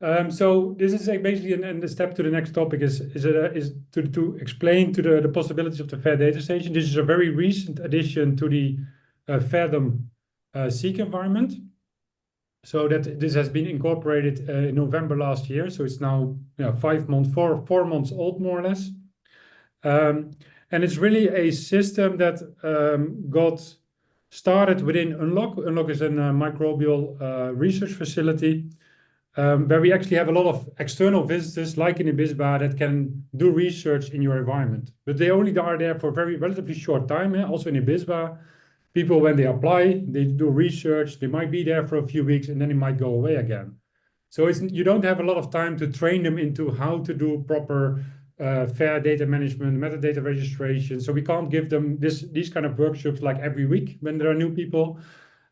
So this is basically and the step to the next topic is to explain to the possibilities of the FAIR data station. This is a very recent addition to the FAIRdom Seek environment. So that this has been incorporated in November last year. So it's now 4 months old, more or less. And it's really a system that got started within UNLOC. UNLOC is a microbial research facility where we actually have a lot of external visitors, like in IBISBA, that can do research in your environment. But they only are there for a relatively short time. Also in IBISBA, people, when they apply, they do research, they might be there for a few weeks, and then they might go away again. So you don't have a lot of time to train them into how to do proper FAIR data management, metadata registration. So we can't give them these kind of workshops like every week when there are new people.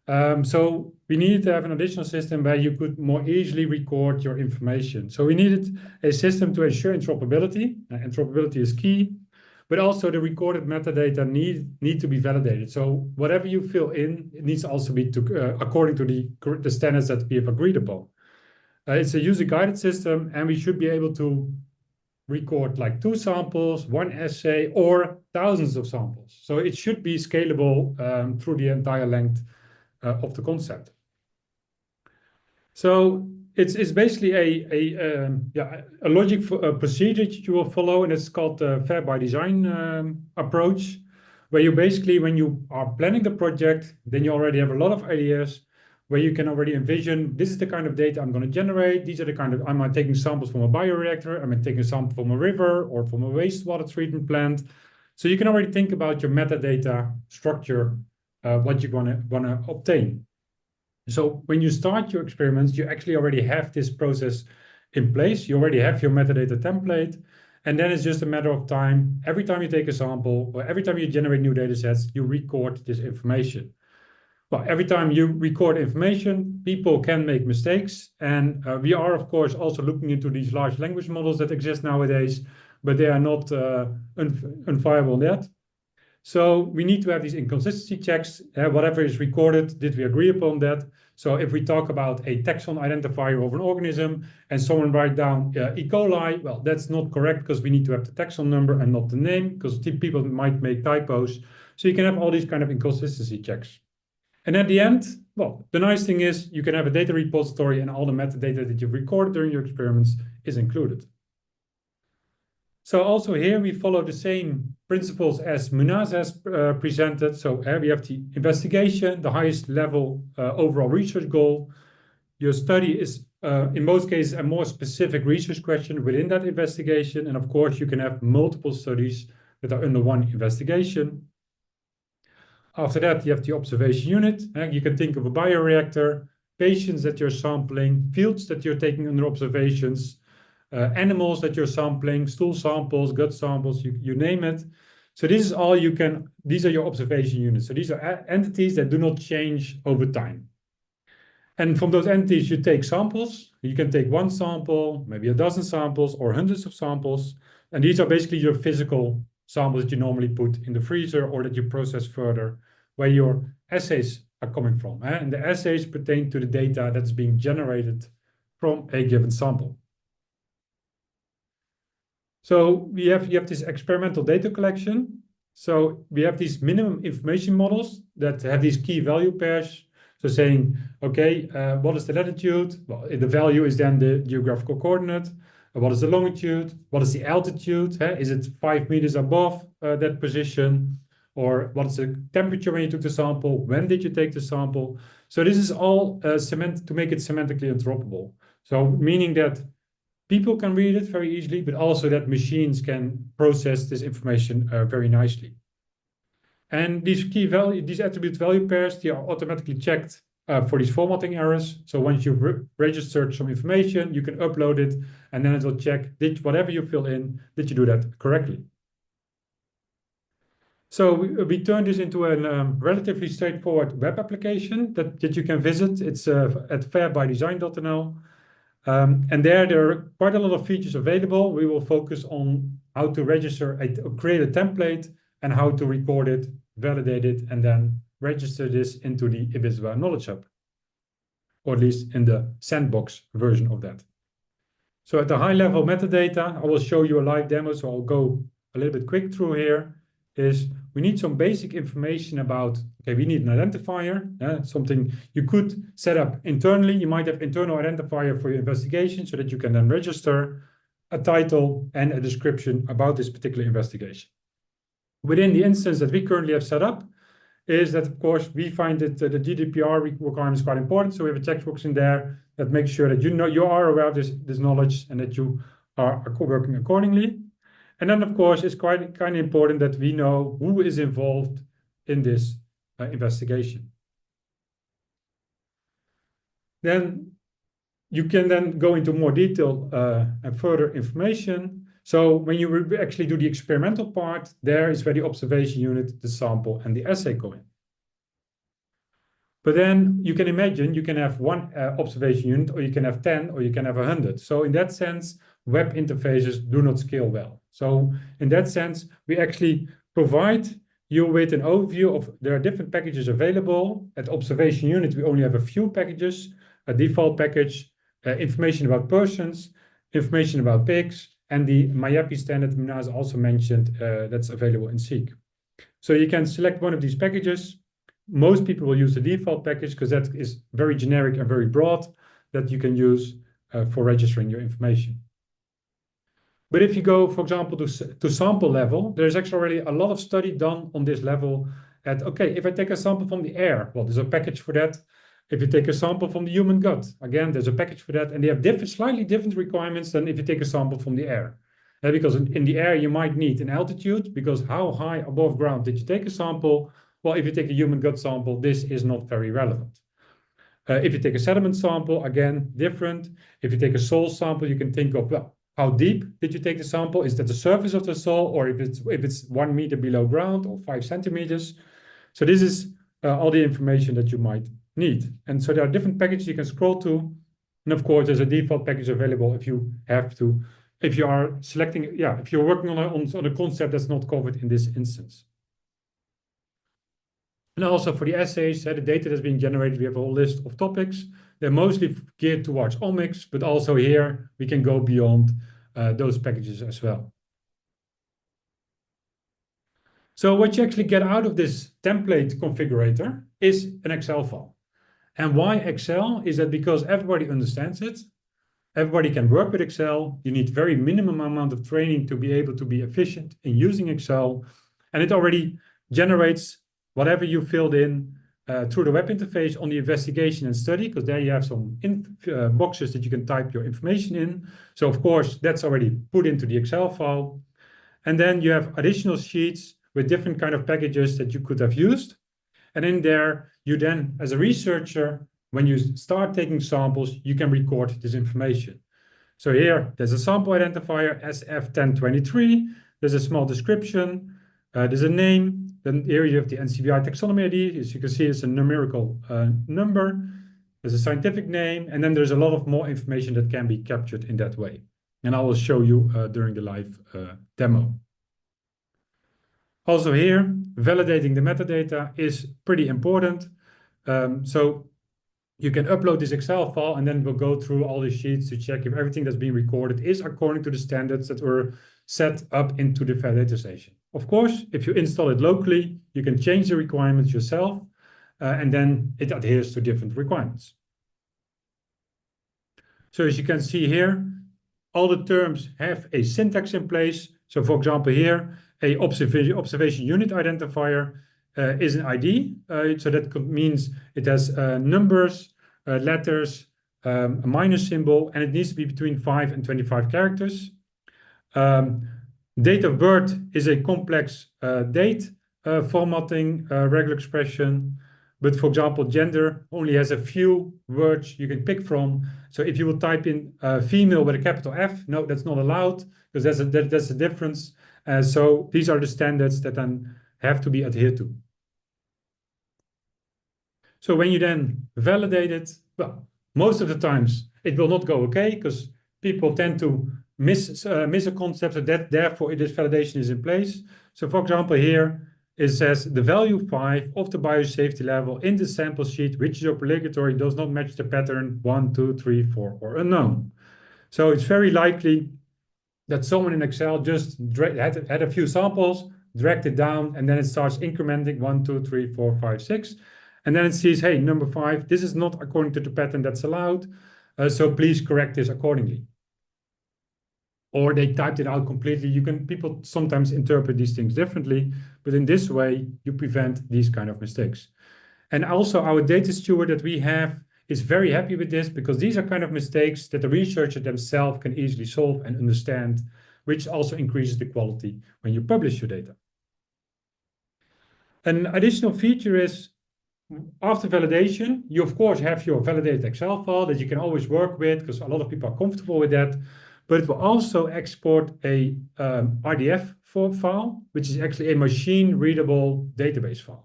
So we needed to have an additional system where you could more easily record your information. So we needed a system to ensure interoperability. Interoperability is key, but also the recorded metadata need to be validated. So whatever you fill in, it needs to also be according to the standards that we have agreed upon. It's a user-guided system, and we should be able to record like 2 samples, 1 assay, or thousands of samples. So it should be scalable through the entire length of the concept. So it's basically a logic procedure that you will follow, and it's called the FAIR by design approach, where you basically, when you are planning the project, then you already have a lot of ideas where you can already envision, this is the kind of data I'm going to generate. These are the kind of, I'm taking samples from a bioreactor, I'm taking a sample from a river or from a wastewater treatment plant. So you can already think about your metadata structure, what you're going to obtain. So when you start your experiments, you actually already have this process in place. You already have your metadata template. And then it's just a matter of time. Every time you take a sample or every time you generate new data sets, you record this information. Well, every time you record information, people can make mistakes. And we are, of course, also looking into these large language models that exist nowadays, but they are not unviable yet. So we need to have these inconsistency checks. Whatever is recorded, did we agree upon that? So if we talk about a taxon identifier of an organism and someone write down E. coli, well, that's not correct because we need to have the taxon number and not the name, because people might make typos. So you can have all these kind of inconsistency checks. And at the end, well, the nice thing is you can have a data repository and all the metadata that you've recorded during your experiments is included. So also here we follow the same principles as Munaz has presented. So we have the investigation, the highest level overall research goal. Your study is, in most cases, a more specific research question within that investigation. And of course, you can have multiple studies that are under one investigation. After that, you have the observation unit. You can think of a bioreactor, patients that you're sampling, fields that you're taking under observations, animals that you're sampling, stool samples, gut samples, you name it. So this is all you can, these are your observation units. So these are entities that do not change over time. And from those entities, you take samples. You can take 1 sample, maybe a dozen samples, or hundreds of samples. And these are basically your physical samples that you normally put in the freezer or that you process further, where your assays are coming from. And the assays pertain to the data that's being generated from a given sample. So you have this experimental data collection. So we have these minimum information models that have these key value pairs. So saying, okay, what is the latitude? Well, the value is then the geographical coordinate. What is the longitude? What is the altitude? Is it 5 meters above that position? Or what is the temperature when you took the sample? When did you take the sample? So this is all to make it semantically interoperable. So meaning that people can read it very easily, but also that machines can process this information very nicely. And these these attribute value pairs, they are automatically checked for these formatting errors. So once you've registered some information, you can upload it, and then it will check, whatever you fill in, did you do that correctly? So we turn this into a relatively straightforward web application that you can visit. It's at fairbydesign.nl. And there are quite a lot of features available. We will focus on how to register, create a template, and how to record it, validate it, and then register this into the IBISBA Knowledge Hub, or at least in the sandbox version of that. So at the high level metadata, I will show you a live demo, so I'll go a little bit quick through here, is we need some basic information about, okay, we need an identifier, something you could set up internally. You might have internal identifier for your investigation so that you can then register a title and a description about this particular investigation. Within the instance that we currently have set up is that, of course, we find that the GDPR requirement is quite important. So we have a checkbox in there that makes sure that you are aware of this knowledge and that you are working accordingly. And then, of course, it's kind of important that we know who is involved in this investigation. Then you can then go into more detail and further information. So when you actually do the experimental part, there is where the observation unit, the sample, and the assay go in. But then you can imagine you can have one observation unit, or you can have 10, or you can have 100. So in that sense, web interfaces do not scale well. So in that sense, we actually provide you with an overview of there are different packages available. At observation unit, we only have a few packages, a default package, information about persons, information about pigs, and the MyAPI standard Minaz also mentioned that's available in Seek. So you can select one of these packages. Most people will use the default package because that is very generic and very broad that you can use for registering your information. But if you go, for example, to sample level, there's actually already a lot of study done on this level at, okay, if I take a sample from the air, well, there's a package for that. If you take a sample from the human gut, again, there's a package for that. And they have slightly different requirements than if you take a sample from the air. Because in the air, you might need an altitude, because how high above ground did you take a sample? Well, if you take a human gut sample, this is not very relevant. If you take a sediment sample, again, different. If you take a soil sample, you can think of, well, how deep did you take the sample? Is that the surface of the soil, or if it's 1 meter below ground or 5 centimeters? So this is all the information that you might need. And so there are different packages you can scroll to. And of course, there's a default package available if you have to, if you are selecting, if you're working on a concept that's not covered in this instance. And also for the assays, the data that's being generated, we have a whole list of topics. They're mostly geared towards omics, but also here we can go beyond those packages as well. So what you actually get out of this template configurator is an Excel file. And why Excel? Is that because everybody understands it. Everybody can work with Excel. You need very minimum amount of training to be able to be efficient in using Excel. And it already generates whatever you filled in through the web interface on the investigation and study, because there you have some boxes that you can type your information in. So of course, that's already put into the Excel file. And then you have additional sheets with different kind of packages that you could have used. And in there, you then, as a researcher, when you start taking samples, you can record this information. So here, there's a sample identifier, SF1023. There's a small description. There's a name. Then here you have the NCBI taxonomy ID. As you can see, it's a numerical number. There's a scientific name. And then there's a lot of more information that can be captured in that way. And I will show you during the live demo. Also here, validating the metadata is pretty important. So you can upload this Excel file, and then we'll go through all the sheets to check if everything that's being recorded is according to the standards that were set up into the validation station. Of course, if you install it locally, you can change the requirements yourself, and then it adheres to different requirements. So as you can see here, all the terms have a syntax in place. So for example, here, a observation unit identifier is an ID. So that means it has numbers, letters, a minus symbol, and it needs to be between 5 and 25 characters. Date of birth is a complex date formatting regular expression. But for example, gender only has a few words you can pick from. So if you will type in female with a capital F, no, that's not allowed, because that's a difference. So these are the standards that then have to be adhered to. So when you then validate it, well, most of the times it will not go okay, because people tend to miss a concept, so that therefore this validation is in place. So for example, here it says the value 5 of the biosafety level in the sample sheet, which is obligatory, does not match the pattern 1, 2, 3, 4, or unknown. So it's very likely that someone in Excel just had a few samples, dragged it down, and then it starts incrementing 1, 2, 3, 4, 5, 6. And then it sees, hey, number 5, this is not according to the pattern that's allowed. So please correct this accordingly. Or they typed it out completely. People sometimes interpret these things differently, but in this way, you prevent these kind of mistakes. And also our data steward that we have is very happy with this, because these are kind of mistakes that the researcher themselves can easily solve and understand, which also increases the quality when you publish your data. An additional feature is, after validation, you of course have your validated Excel file that you can always work with, because a lot of people are comfortable with that. But it will also export a RDF file, which is actually a machine-readable database file.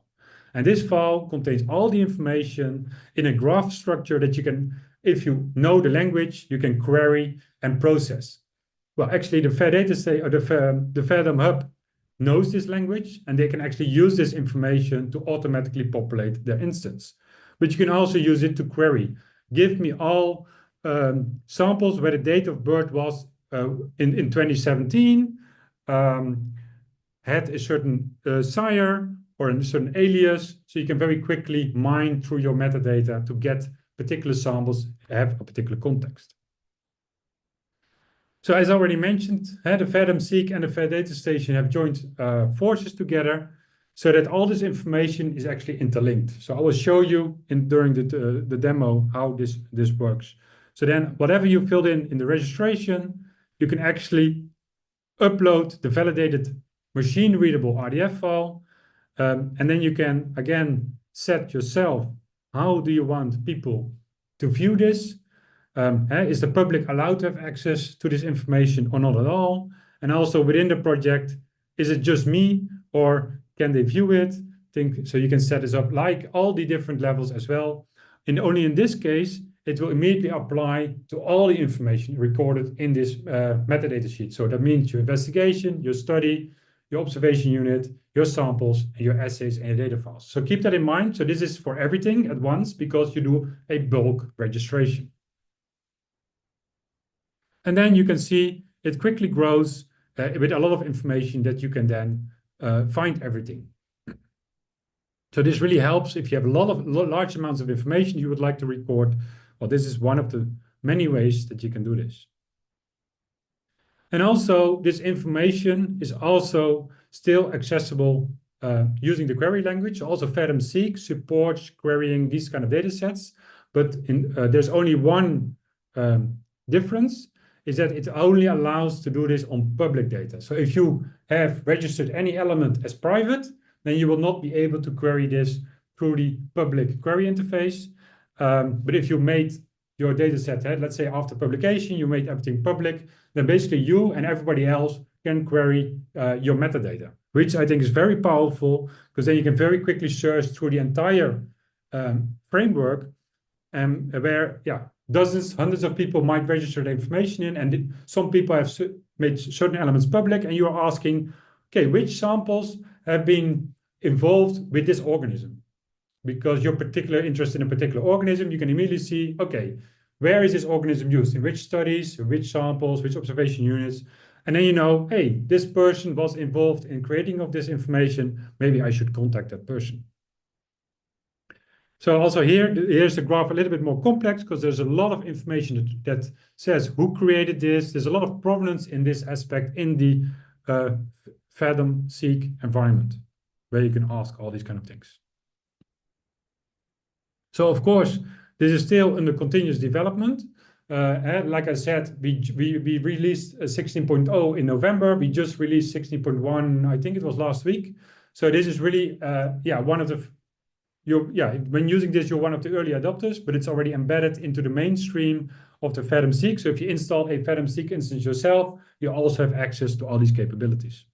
And this file contains all the information in a graph structure that you can, if you know the language, you can query and process. Well, actually, the Fair Data State, or the FAIRDom Hub knows this language, and they can actually use this information to automatically populate their instance. But you can also use it to query. Give me all samples where the date of birth was in 2017, had a certain sire or a certain alias, so you can very quickly mine through your metadata to get particular samples that have a particular context. So as I already mentioned, the FAIRDom-Seq and the Fair Data Station have joined forces together so that all this information is actually interlinked. So I will show you during the demo how this works. So then whatever you filled in the registration, you can actually upload the validated machine-readable RDF file. And then you can, again, set yourself, how do you want people to view this? Is the public allowed to have access to this information or not at all? And also within the project, is it just me or can they view it? So you can set this up like all the different levels as well. And only in this case, it will immediately apply to all the information recorded in this metadata sheet. So that means your investigation, your study, your observation unit, your samples, and your assays and your data files. So keep that in mind. So this is for everything at once because you do a bulk registration. And then you can see it quickly grows with a lot of information that you can then find everything. So this really helps if you have large amounts of information you would like to record. Well, this is one of the many ways that you can do this. And also, this information is also still accessible using the query language. Also, FAIRDom-Seq supports querying these kind of data sets, but there's only one difference, is that it only allows to do this on public data. So if you have registered any element as private, then you will not be able to query this through the public query interface. But if you made your data set, let's say after publication, you made everything public, then basically you and everybody else can query your metadata, which I think is very powerful because then you can very quickly search through the entire framework where, dozens, hundreds of people might register the information in, and some people have made certain elements public, and you are asking, okay, which samples have been involved with this organism? Because you're particularly interested in a particular organism, you can immediately see, okay, where is this organism used? In which studies, which samples, which observation units? And then you know, hey, this person was involved in creating of this information. Maybe I should contact that person. So also here's the graph a little bit more complex because there's a lot of information that says who created this. There's a lot of provenance in this aspect in the FAIRDom-Seq environment where you can ask all these kind of things. So of course, this is still under continuous development. Like I said, we released 16.0 in November. We just released 16.1, I think it was last week. So this is really, one of the, when using this, you're one of the early adopters, but it's already embedded into the mainstream of the FAIRDom-Seq. So if you install a FAIRDom-Seq instance yourself, you also have access to all these capabilities.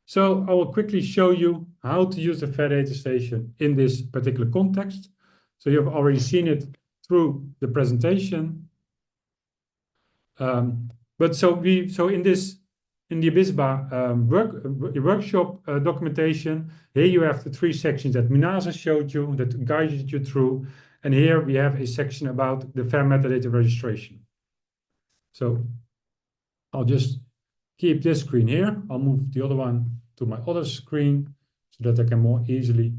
So I will quickly show you how to use the Fair Data Station in this particular context. So you've already seen it through the presentation. But so in the IBISBA workshop documentation, here you have the 3 sections that Minasa showed you, that guided you through. And here we have a section about the FAIR metadata registration. So I'll just keep this screen here. I'll move the other one to my other screen so that I can more easily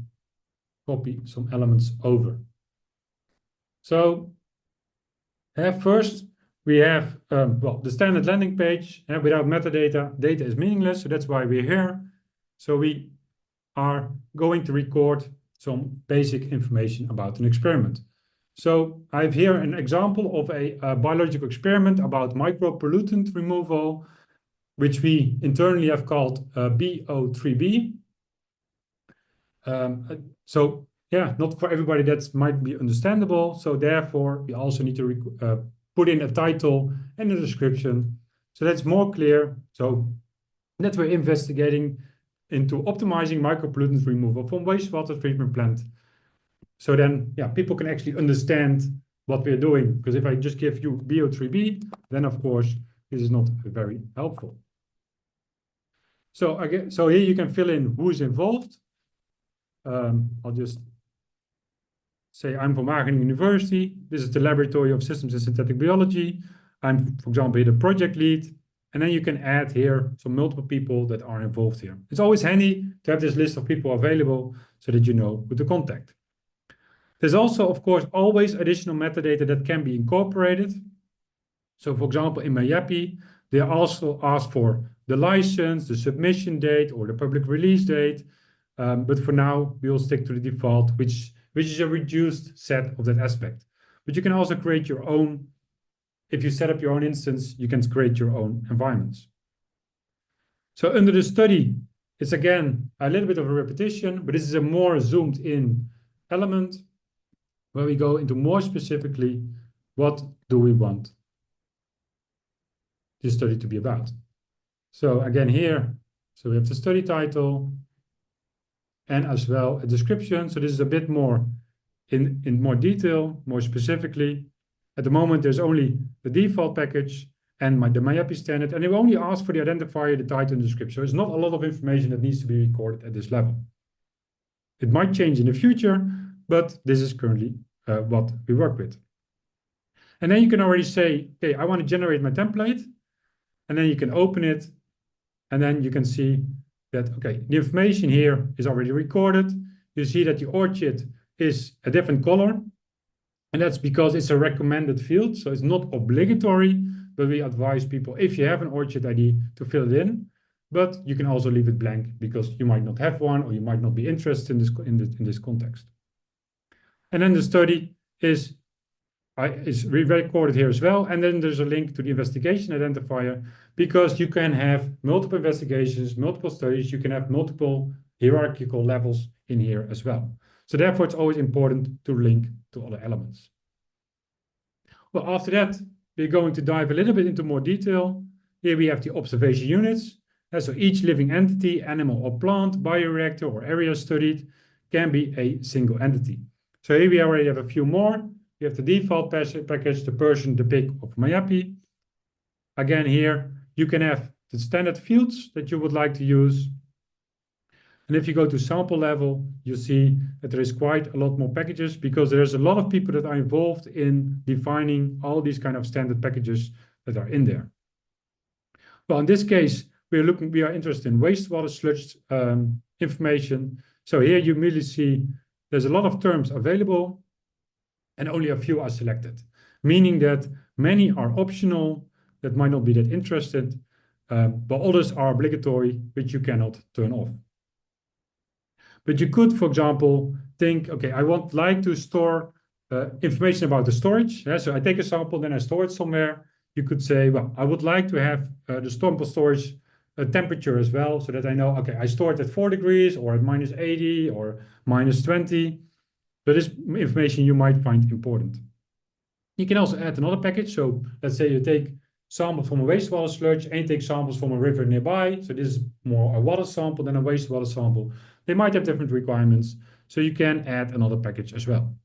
copy some elements over. So first, we have well, the standard landing page. Without metadata, data is meaningless. So that's why we're here. So we are going to record some basic information about an experiment. So I have here an example of a biological experiment about micropollutant removal, which we internally have called BO3B. So yeah, not for everybody that might be understandable. So therefore, we also need to put in a title and a description. So that's more clear. So that we're investigating into optimizing micropollutant removal from wastewater treatment plant. So then, yeah, people can actually understand what we're doing. Because if I just give you BO3B, then of course, this is not very helpful. So again, so here you can fill in who's involved. I'll just say I'm from Wageningen University. This is the Laboratory of Systems and Synthetic Biology. I'm, for example, here the project lead. And then you can add here some multiple people that are involved here. It's always handy to have this list of people available so that you know who to contact. There's also, of course, always additional metadata that can be incorporated. So, for example, in MyYapi, they also ask for the license, the submission date, or the public release date. But for now, we will stick to the default, which is a reduced set of that aspect. But you can also create your own. If you set up your own instance, you can create your own environments. So under the study, it's again a little bit of a repetition, but this is a more zoomed in element where we go into more specifically, what do we want this study to be about? So again here, so we have the study title and as well a description. So this is a bit more in more detail, more specifically. At the moment, there's only the default package and the MyYapi standard, and it will only ask for the identifier, the title, and description. So it's not a lot of information that needs to be recorded at this level. It might change in the future, but this is currently what we work with. And then you can already say, okay, I want to generate my template, and then you can open it, and then you can see that, okay, the information here is already recorded. You see that the orchid is a different color. And that's because it's a recommended field, so it's not obligatory, but we advise people, if you have an orchid ID, to fill it in. But you can also leave it blank because you might not have one or you might not be interested in this context. And then the study is recorded here as well. And then there's a link to the investigation identifier because you can have multiple investigations, multiple studies. You can have multiple hierarchical levels in here as well. So therefore, it's always important to link to other elements. Well, after that, we're going to dive a little bit into more detail. Here we have the observation units. So each living entity, animal or plant, bioreactor or area studied, can be a single entity. So here we already have a few more. We have the default package, the person, the pig of MyYapi. Again, here you can have the standard fields that you would like to use. And if you go to sample level, you see that there is quite a lot more packages because there's a lot of people that are involved in defining all these kind of standard packages that are in there. Well, in this case, we are interested in wastewater sludge information. So here you immediately see there's a lot of terms available and only a few are selected, meaning that many are optional that might not be that interested, but others are obligatory, which you cannot turn off. But you could, for example, think, okay, I would like to store information about the storage. So I take a sample, then I store it somewhere. You could say, well, I would like to have the sample storage temperature as well, so that I know, okay, I store it at 4 degrees or at -80 or -20. So this information you might find important. You can also add another package. So let's say you take samples from a wastewater sludge and you take samples from a river nearby. So this is more a water sample than a wastewater sample. They might have different requirements. So you can add another package as well.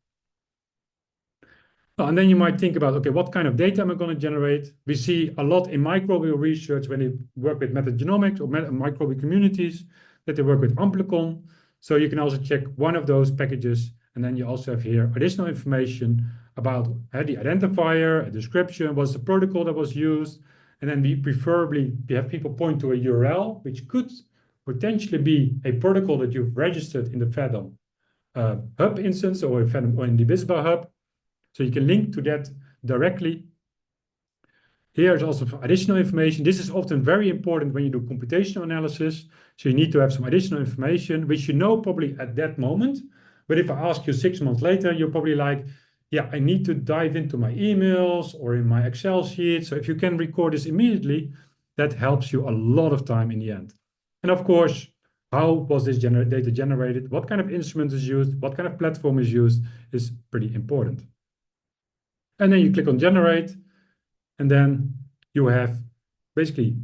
And then you might think about, okay, what kind of data am I going to generate? We see a lot in microbial research when they work with metagenomics or microbial communities that they work with Amplicon. So you can also check one of those packages And then you also have here additional information about the identifier, a description, what's the protocol that was used. And then we have people point to a URL, which could potentially be a protocol that you've registered in the FADOM hub instance or in the IBISBA hub. So you can link to that directly. Here's also additional information. This is often very important when you do computational analysis. So you need to have some additional information, which you know probably at that moment. But if I ask you 6 months later, you're probably like, yeah, I need to dive into my emails or in my Excel sheet. So if you can record this immediately, that helps you a lot of time in the end. And of course, how was this data generated? What kind of instrument is used? What kind of platform is used is pretty important. And then you click on generate. And then you have basically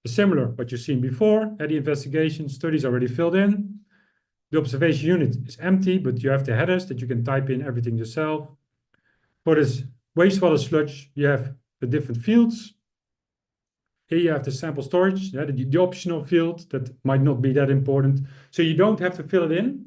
similar what you've seen before. The investigation studies already filled in. The observation unit is empty, but you have the headers that you can type in everything yourself. For this wastewater sludge, you have the different fields. Here you have the sample storage, the optional field that might not be that important. So you don't have to fill it in.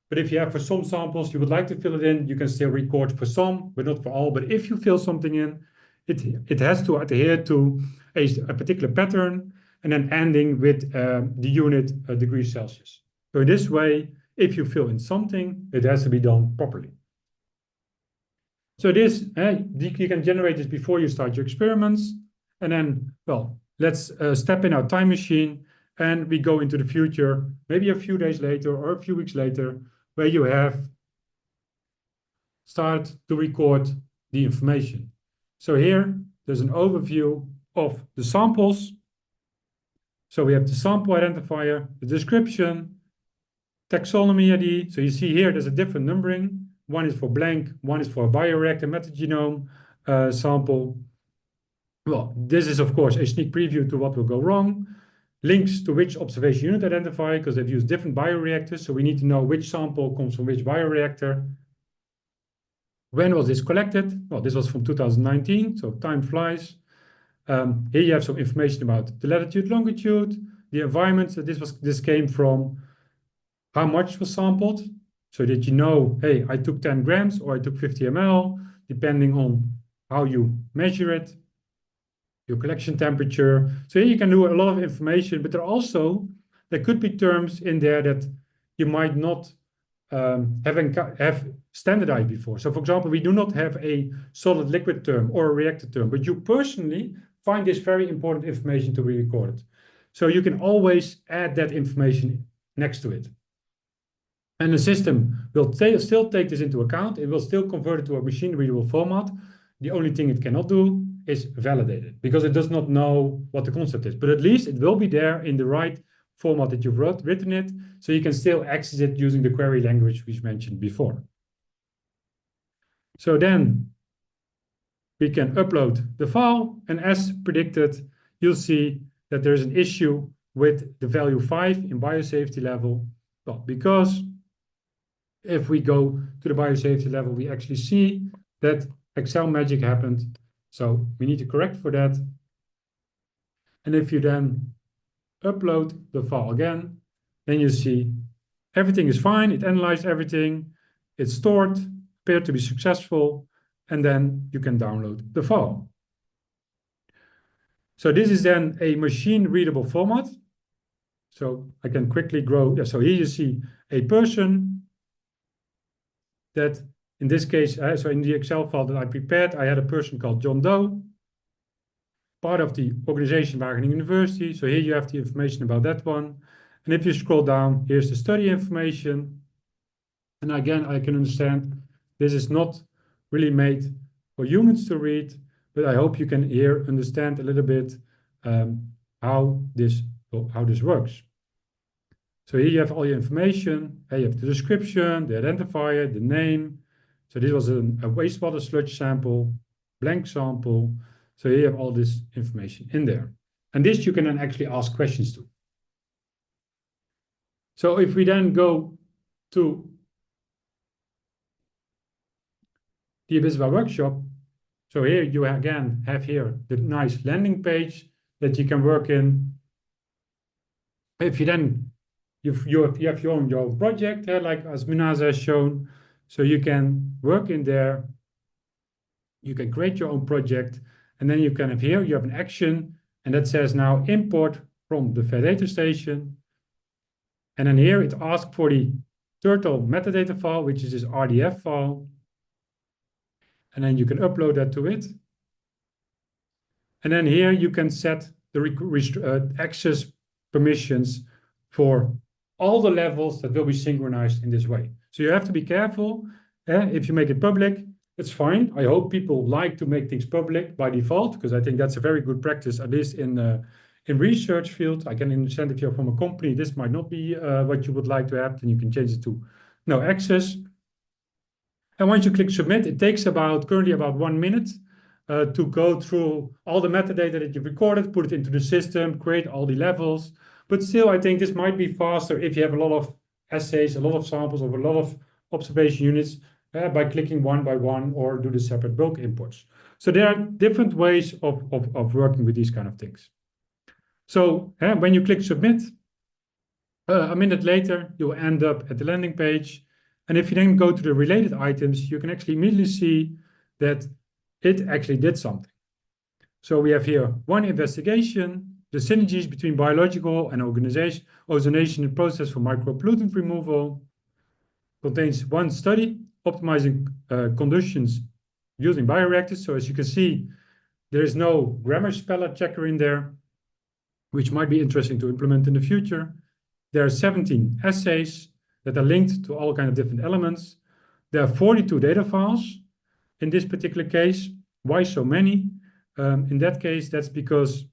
But if you have for some samples, you would like to fill it in, you can still record for some, but not for all. But if you fill something in, it has to adhere to a particular pattern and then ending with the unit degrees Celsius. So in this way, if you fill in something, it has to be done properly. So this, you can generate this before you start your experiments. And then, well, let's step in our time machine and we go into the future, maybe a few days later or a few weeks later, where you have start to record the information. So here, there's an overview of the samples. So we have the sample identifier, the description, taxonomy ID. So you see here, there's a different numbering. One is for blank, one is for a bioreactor metagenome sample. Well, this is, of course, a sneak preview to what will go wrong. Links to which observation unit identifier, because they've used different bioreactors. So we need to know which sample comes from which bioreactor. When was this collected? Well, this was from 2019, so time flies. Here you have some information about the latitude, longitude, the environment that this came from, how much was sampled, so that you know, hey, I took 10 grams or I took 50 ml, depending on how you measure it, your collection temperature. So here you can do a lot of information, but there could be terms in there that you might not have standardized before. So for example, we do not have a solid liquid term or a reactor term, but you personally find this very important information to be recorded. So you can always add that information next to it. And the system will still take this into account. It will still convert it to a machine readable format. The only thing it cannot do is validate it because it does not know what the concept is. But at least it will be there in the right format that you've written it, so you can still access it using the query language we mentioned before. So then we can upload the file, and as predicted, you'll see that there's an issue with the value 5 in biosafety level. Well, because if we go to the biosafety level, we actually see that Excel magic happened. So we need to correct for that. And if you then upload the file again, then you see everything is fine. It analyzed everything. It's stored, appeared to be successful, and then you can download the file. So this is then a machine readable format. So I can quickly grow. Yeah, so here you see a person that in this case, so in the Excel file that I prepared, I had a person called John Doe, part of the organization Wageningen University. So here you have the information about that one. And if you scroll down, here's the study information. And again, I can understand this is not really made for humans to read, but I hope you can here understand a little bit how this works. So here you have all your information. Here you have the description, the identifier, the name. So this was a wastewater sludge sample, blank sample. So here you have all this information in there. And this you can then actually ask questions to. So if we then go to the IBISBA workshop, so here you again have here the nice landing page that you can work in. If you then you have your own project, like as Minaza has shown. So you can work in there, you can create your own project, and then you can have here, you have an action, and that says now import from the fair data station. And then here it asks for the turtle metadata file, which is this RDF file. And then you can upload that to it. And then here you can set the access permissions for all the levels that will be synchronized in this way. So you have to be careful. If you make it public, it's fine. I hope people like to make things public by default, because I think that's a very good practice, at least in research field. I can understand if you're from a company, this might not be what you would like to have, then you can change it to no access. And once you click submit, it takes currently about 1 minute to go through all the metadata that you've recorded, put it into the system, create all the levels. But still, I think this might be faster if you have a lot of assays, a lot of samples of a lot of observation units by clicking one by one or do the separate bulk imports. So there are different ways of working with these kind of things. So when you click submit, a minute later, you'll end up at the landing page. And if you then go to the related items, you can actually immediately see that it actually did something. So we have here one investigation, the synergies between biological and ozonation and process for micropollutant removal. Contains one study, optimizing conditions using bioreactors. So as you can see, there is no grammar speller checker in there, which might be interesting to implement in the future. There are 17 assays that are linked to all kinds of different elements. There are 42 data files in this particular case. Why so many? In that case, that's because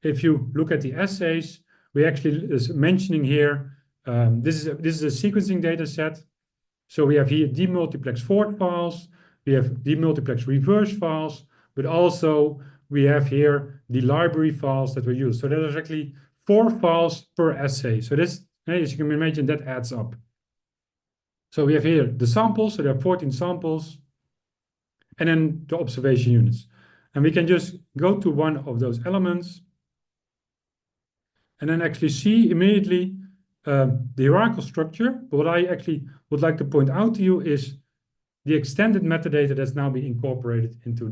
if you look at the assays, we actually is mentioning here, this is a sequencing data set. So we have here demultiplex forward files, we have demultiplex reverse files, but also we have here the library files that were used. So there's actually 4 files per assay. So this, as you can imagine, that adds up. So we have here the samples, so there are 14 samples, and then the observation units. And we can just go to one of those elements and then actually see immediately the hierarchical structure. But what I actually would like to point out to you is the extended metadata that's now being incorporated into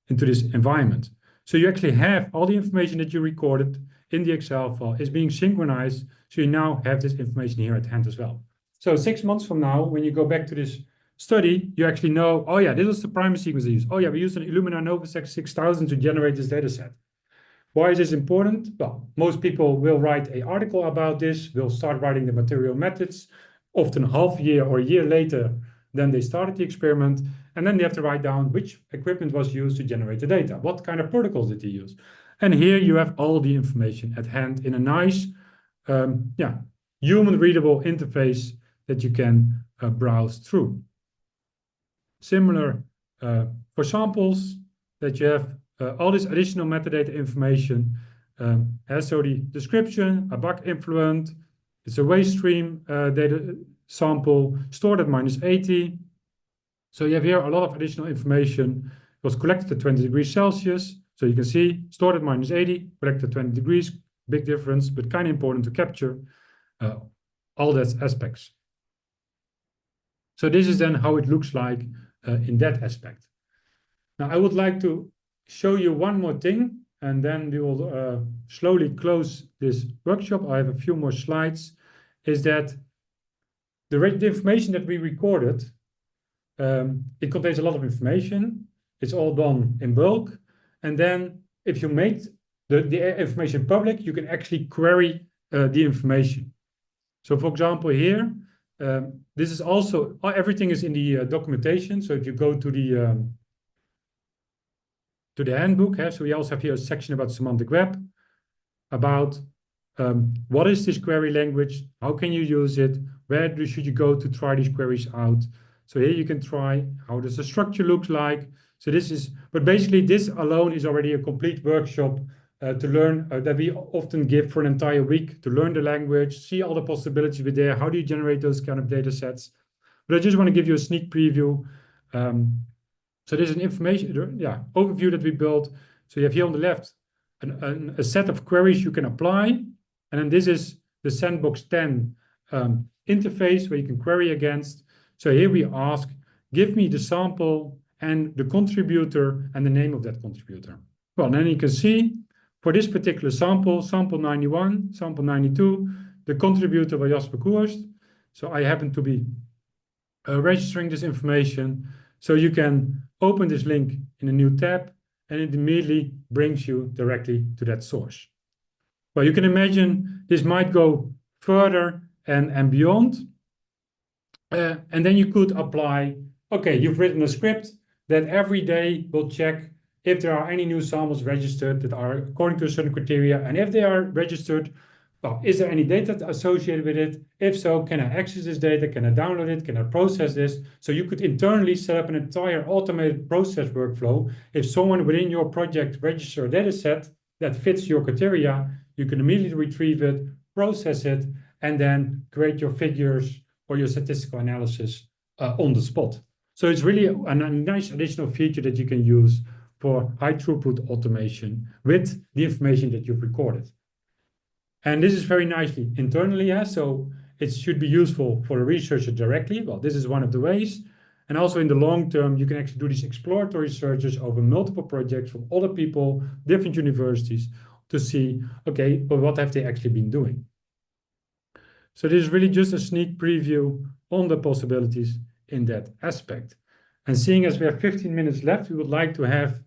this environment. So you actually have all the information that you recorded in the Excel file is being synchronized. So you now have this information here at hand as well. So 6 months from now, when you go back to this study, you actually know, oh yeah, this was the primary sequence I used. Oh yeah, we used an Illumina Novasec 6000 to generate this data set. Why is this important? Well, most people will write an article about this, will start writing the material methods, often half a year or a year later than they started the experiment. And then they have to write down which equipment was used to generate the data. What kind of protocols did they use? And here you have all the information at hand in a nice, human readable interface that you can browse through. Similar for samples, that you have all this additional metadata information. So the description, a bug influent, it's a waste stream data sample stored at -80. So you have here a lot of additional information. It was collected at 20 degrees Celsius. So you can see stored at -80, collected at 20 degrees, big difference, but kind of important to capture all those aspects. So this is then how it looks like in that aspect. Now I would like to show you one more thing, and then we will slowly close this workshop. I have a few more slides. Is that the information that we recorded, it contains a lot of information. It's all done in bulk. And then if you make the information public, you can actually query the information. So for example, here, this is also, everything is in the documentation. So if you go to the handbook, so we also have here a section about semantic web, about what is this query language, how can you use it, where should you go to try these queries out. So here you can try, how does the structure look like. So this is, but basically this alone is already a complete workshop to learn, that we often give for an entire week, to learn the language, see all the possibilities with there, how do you generate those kind of data sets. But I just want to give you a sneak preview. So there's an information, overview that we built. So you have here on the left a set of queries you can apply. And then this is the Sandbox 10 interface where you can query against. So here we ask, give me the sample and the contributor and the name of that contributor. Well, then you can see for this particular sample, sample 91, sample 92, the contributor was Jasper KOEHORST. So I happen to be registering this information. So you can open this link in a new tab and it immediately brings you directly to that source. Well, you can imagine this might go further and beyond. And then you could apply, okay, you've written a script that every day will check if there are any new samples registered that are according to a certain criteria. And if they are registered, well, is there any data associated with it? If so, can I access this data? Can I download it? Can I process this? So you could internally set up an entire automated process workflow. If someone within your project registers a data set that fits your criteria, you can immediately retrieve it, process it, and then create your figures or your statistical analysis on the spot. So it's really a nice additional feature that you can use for high throughput automation with the information that you've recorded. And this is very nicely internally, yeah? So it should be useful for a researcher directly. Well, this is one of the ways. And also in the long term, you can actually do these exploratory searches over multiple projects from other people, different universities, to see, okay, well, what have they actually been doing? So this is really just a sneak preview on the possibilities in that aspect. And seeing as we have 15 minutes left, we would like to have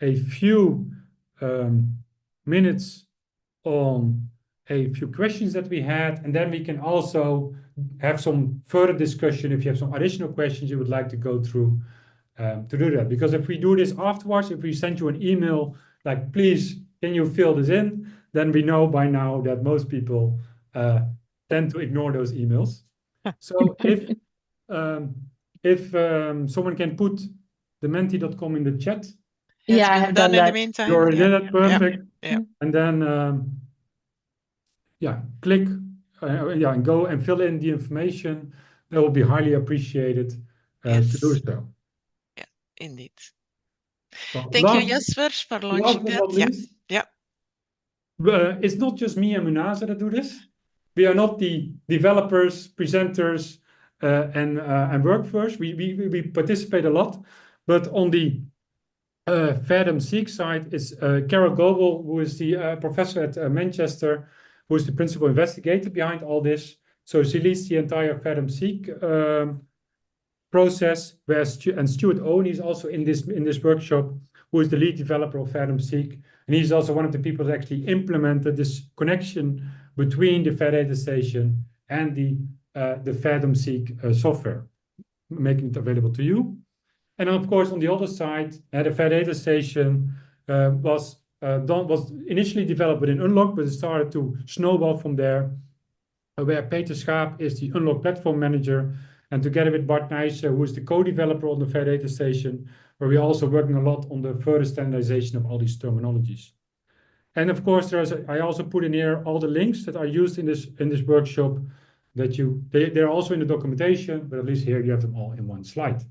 a few minutes on a few questions that we had, and then we can also have some further discussion if you have some additional questions you would like to go through to do that. Because if we do this afterwards, if we send you an email like, please, can you fill this in? Then we know by now that most people tend to ignore those emails. So if someone can put the menti.com in the chat. Yeah, I have done that. In the meantime. You already did that, perfect. Yeah. And then, yeah, click, yeah, and go and fill in the information. That will be highly appreciated to do so. Yeah, indeed. Well, Thank you, Jasper, for launching that. Yeah. It's not just me and Munasa that do this. We are not the developers, presenters, and workforce. We participate a lot, but on the Fathom Seek side is Carol Goebel, who is the professor at Manchester, who is the principal investigator behind all this. So she leads the entire Fathom Seek process, and Stuart Owen is also in this workshop, who is the lead developer of Fathom Seek, and he's also one of the people that actually implemented this connection between the FAIR data station and the Fathom Seek software, making it available to you. And of course, on the other side, the FAIR data station was initially developed within Unlock, but it started to snowball from there, where Peter Schaap is the Unlock platform manager, and together with Bart Nijssen, who is the co-developer on the FAIR data station, where we're also working a lot on the further standardization of all these terminologies. And of course, I also put in here all the links that are used in this workshop. They're also in the documentation, but at least here you have them all in one slide.